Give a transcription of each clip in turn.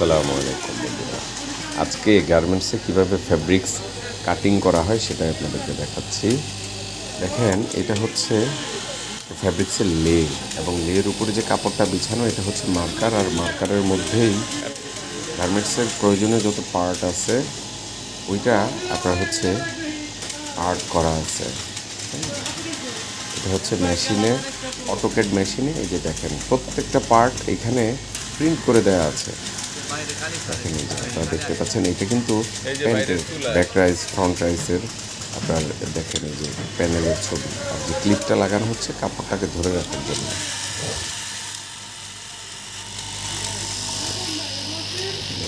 আসসালামু আলাইকুম বন্ধুরা। আজকে গার্মেন্টসে কীভাবে ফ্যাব্রিক্স কাটিং করা হয় সেটা আপনাদেরকে দেখাচ্ছি। দেখেন, এটা হচ্ছে ফ্যাব্রিক্সের লে, এবং লের উপরে যে কাপড়টা বিছানো এটা হচ্ছে মার্কার, আর মার্কারের মধ্যেই গার্মেন্টসের প্রয়োজনীয় যত পার্ট আছে ওইটা আপনার হচ্ছে আর্ট করা আছে। এটা হচ্ছে মেশিনে, অটোক্যাড মেশিনে। এই যে দেখেন, প্রত্যেকটা পার্ট এখানে প্রিন্ট করে দেওয়া আছে। দেখেন, এই যে আপনারা দেখতে পাচ্ছেন, এটা কিন্তু প্যান্টের ব্যাক রাইস, ফ্রন্ট রাইসের আপনার দেখেন এই যে প্যানেলের ছবি, আর যে ক্লিপটা লাগানো হচ্ছে কাপড়টাকে ধরে রাখার জন্য।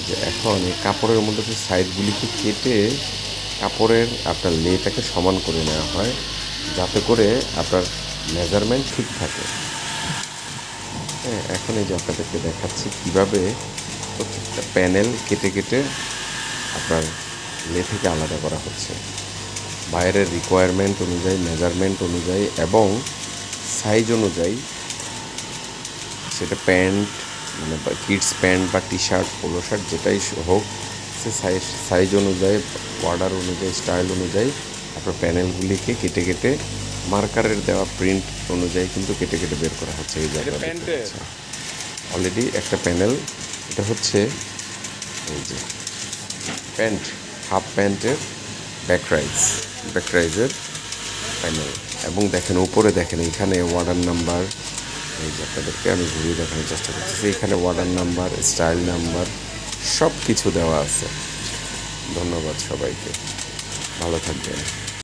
যে এখন এই কাপড়ের মধ্যে যে সাইডগুলিকে কেটে কাপড়ের আপনার লেটাকে সমান করে নেওয়া হয়, যাতে করে আপনার মেজারমেন্ট ঠিক থাকে। হ্যাঁ, এখন এই যে আপনাদেরকে দেখাচ্ছি কীভাবে প্রত্যেকটা প্যানেল কেটে কেটে আপনার লে থেকে আলাদা করা হচ্ছে বাইরের রিকোয়ারমেন্ট অনুযায়ী, মেজারমেন্ট অনুযায়ী এবং সাইজ অনুযায়ী। সেটা প্যান্ট মানে কিডস প্যান্ট বা টি শার্ট, পোলো শার্ট যেটাই হোক, সে সাইজ অনুযায়ী, অর্ডার অনুযায়ী, স্টাইল অনুযায়ী আপনার প্যানেলগুলিকে কেটে কেটে মার্কারের দেওয়া প্রিন্ট অনুযায়ী কিন্তু কেটে কেটে বের করা হচ্ছে। এই জায়গাটা অলরেডি একটা প্যানেল, এটা হচ্ছে এই যে প্যান্ট, হাফ প্যান্টের ব্যাক রাইজের প্যানেল। এবং দেখেন উপরে, দেখেন এখানে ওয়ার্ডার নাম্বার, এই যে আপনাদেরকে আমি ঘুরিয়ে দেখানোর চেষ্টা করতেছি, এখানে ওয়ার্ডার নাম্বার, স্টাইল নাম্বার সব কিছু দেওয়া আছে। ধন্যবাদ সবাইকে, ভালো থাকবেন।